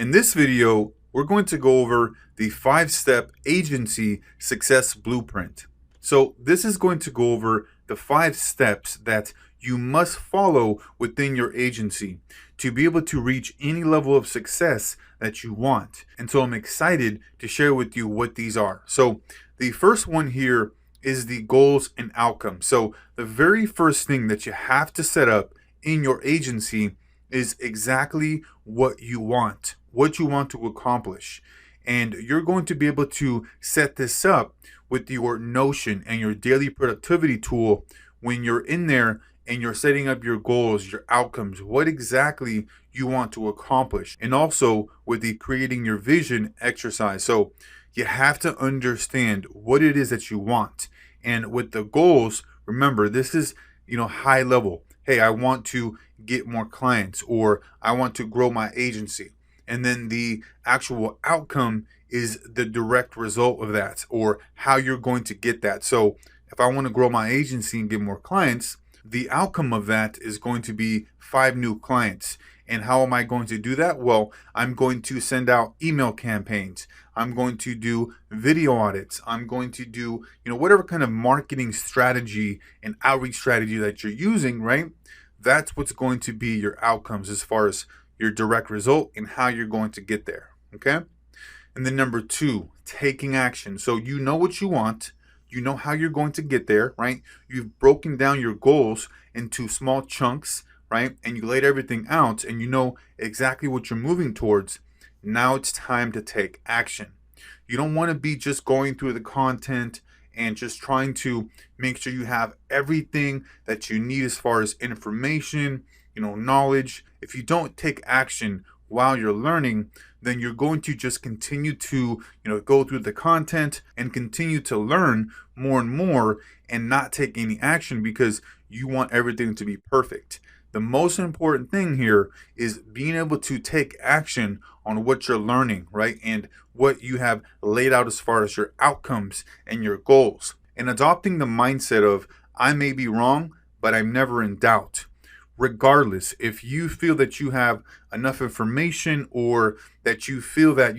In this video, we're going to go over the 5-step agency success blueprint. So this is going to go over the 5 steps that you must follow within your agency to be able to reach any level of success that you want. And so I'm excited to share with you what these are. So the first one here is the goals and outcomes. So the very first thing that you have to set up in your agency is exactly what you want to accomplish. And you're going to be able to set this up with your Notion and your daily productivity tool when you're in there and you're setting up your goals, your outcomes, what exactly you want to accomplish. And also with the creating your vision exercise. So you have to understand what it is that you want. And with the goals, remember, this is, high level. Hey, I want to get more clients, or I want to grow my agency. And then the actual outcome is the direct result of that, or how you're going to get that. So if I want to grow my agency and get more clients, the outcome of that is going to be 5 new clients. And how am I going to do that? Well, I'm going to send out email campaigns. I'm going to do video audits. I'm going to do, whatever kind of marketing strategy and outreach strategy that you're using, right? That's what's going to be your outcomes as far as your direct result and how you're going to get there. Okay. And then number 2, taking action. So you know what you want. You know how you're going to get there, right? You've broken down your goals into small chunks, right? And you laid everything out and you know exactly what you're moving towards. Now it's time to take action. You don't want to be just going through the content and just trying to make sure you have everything that you need as far as information, knowledge. If you don't take action while you're learning, then you're going to just continue to, go through the content and continue to learn more and more and not take any action because you want everything to be perfect. The most important thing here is being able to take action on what you're learning, right? And what you have laid out as far as your outcomes and your goals. And adopting the mindset of, I may be wrong, but I'm never in doubt. Regardless, if you feel that you have enough information or that you feel that,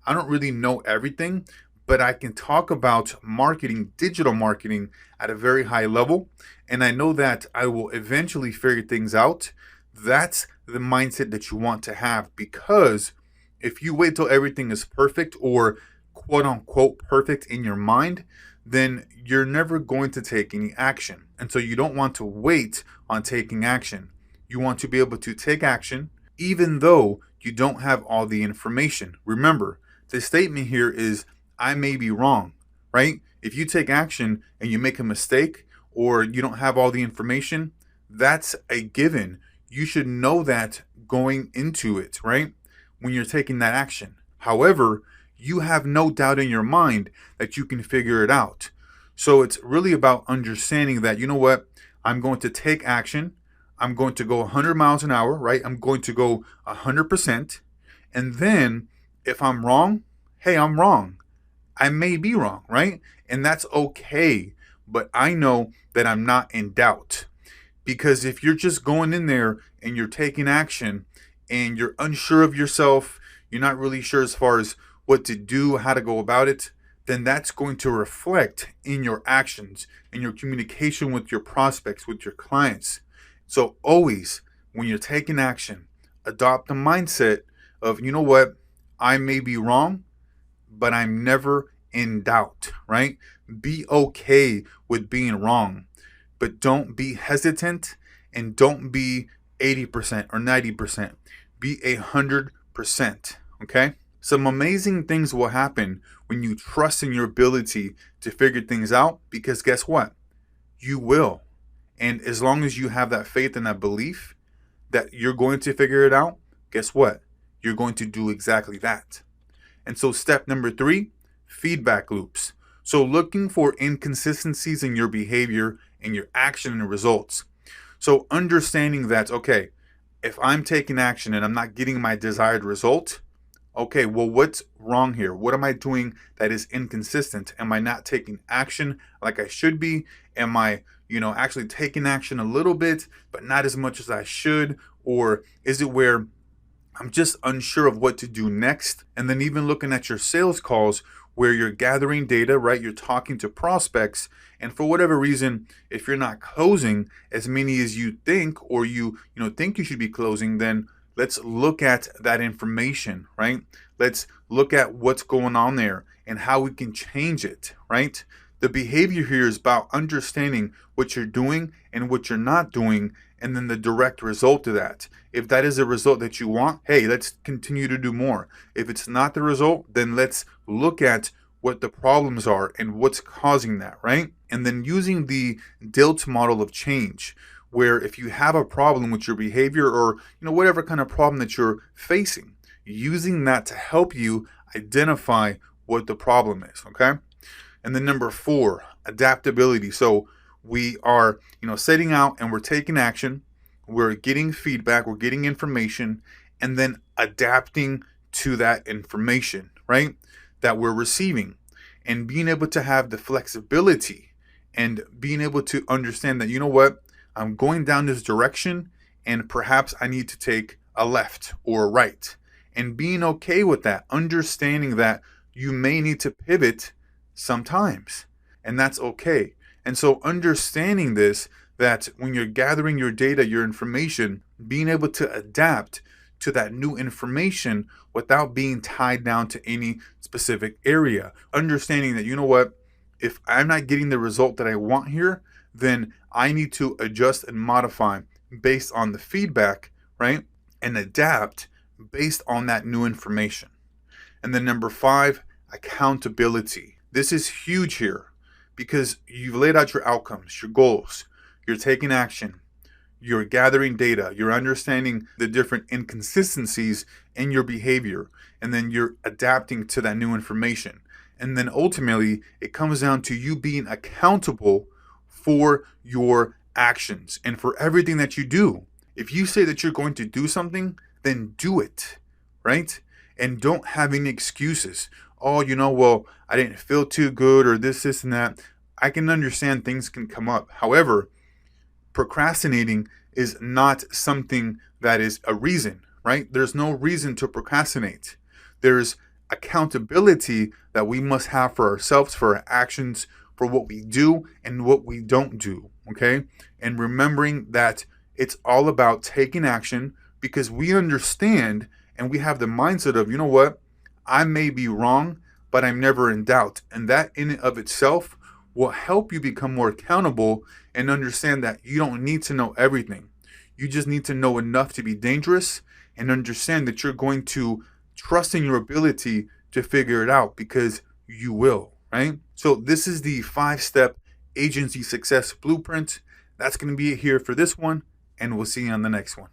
I don't really know everything, but I can talk about marketing, digital marketing at a very high level. And I know that I will eventually figure things out. That's the mindset that you want to have, because if you wait till everything is perfect or quote unquote perfect in your mind, then you're never going to take any action. And so you don't want to wait on taking action. You want to be able to take action even though you don't have all the information. Remember, the statement here is, I may be wrong, right? If you take action and you make a mistake or you don't have all the information, that's a given. You should know that going into it, right? When you're taking that action. However, you have no doubt in your mind that you can figure it out. So it's really about understanding that, I'm going to take action. I'm going to go 100 miles an hour, right? I'm going to go 100%. And then if I'm wrong, hey, I'm wrong. I may be wrong, right? And that's okay. But I know that I'm not in doubt. Because if you're just going in there and you're taking action and you're unsure of yourself, you're not really sure as far as what to do, how to go about it, then that's going to reflect in your actions, in your communication with your prospects, with your clients. So always, when you're taking action, adopt the mindset of, I may be wrong, but I'm never in doubt, right? Be okay with being wrong, but don't be hesitant and don't be 80% or 90%. Be 100%, okay? Some amazing things will happen when you trust in your ability to figure things out, because guess what? You will. And as long as you have that faith and that belief that you're going to figure it out, guess what? You're going to do exactly that. And so step number 3, feedback loops. So looking for inconsistencies in your behavior and your action and results. So understanding that, okay, if I'm taking action and I'm not getting my desired result, okay, well, what's wrong here? What am I doing that is inconsistent? Am I not taking action like I should be? Am I, actually taking action a little bit, but not as much as I should? Or is it where I'm just unsure of what to do next. And then even looking at your sales calls where you're gathering data, right? You're talking to prospects, and for whatever reason, if you're not closing as many as you think, or you think you should be closing, then let's look at that information, right? Let's look at what's going on there and how we can change it, right? The behavior here is about understanding what you're doing and what you're not doing, and then the direct result of that. If that is a result that you want, hey, let's continue to do more. If it's not the result, then let's look at what the problems are and what's causing that, right? And then using the DILT model of change, where if you have a problem with your behavior, or whatever kind of problem that you're facing, using that to help you identify what the problem is, okay? And then number 4, adaptability. So we are, setting out and we're taking action, we're getting feedback, we're getting information, and then adapting to that information, right? That we're receiving, and being able to have the flexibility and being able to understand that, I'm going down this direction and perhaps I need to take a left or a right, and being okay with that, understanding that you may need to pivot sometimes, and that's okay. And so understanding this, that when you're gathering your data, your information, being able to adapt to that new information without being tied down to any specific area. Understanding that, if I'm not getting the result that I want here, then I need to adjust and modify based on the feedback, right? And adapt based on that new information. And then number 5, accountability. This is huge here because you've laid out your outcomes, your goals, you're taking action, you're gathering data, you're understanding the different inconsistencies in your behavior, and then you're adapting to that new information. And then ultimately, it comes down to you being accountable for your actions and for everything that you do. If you say that you're going to do something, then do it, right? And don't have any excuses. Oh, well, I didn't feel too good, or this, and that. I can understand things can come up. However, procrastinating is not something that is a reason, right? There's no reason to procrastinate. There's accountability that we must have for ourselves, for our actions, for what we do and what we don't do, okay? And remembering that it's all about taking action, because we understand and we have the mindset of, I may be wrong, but I'm never in doubt. And that in and of itself will help you become more accountable and understand that you don't need to know everything. You just need to know enough to be dangerous, and understand that you're going to trust in your ability to figure it out, because you will, right? So this is the 5-step agency success blueprint. That's going to be it here for this one, and we'll see you on the next one.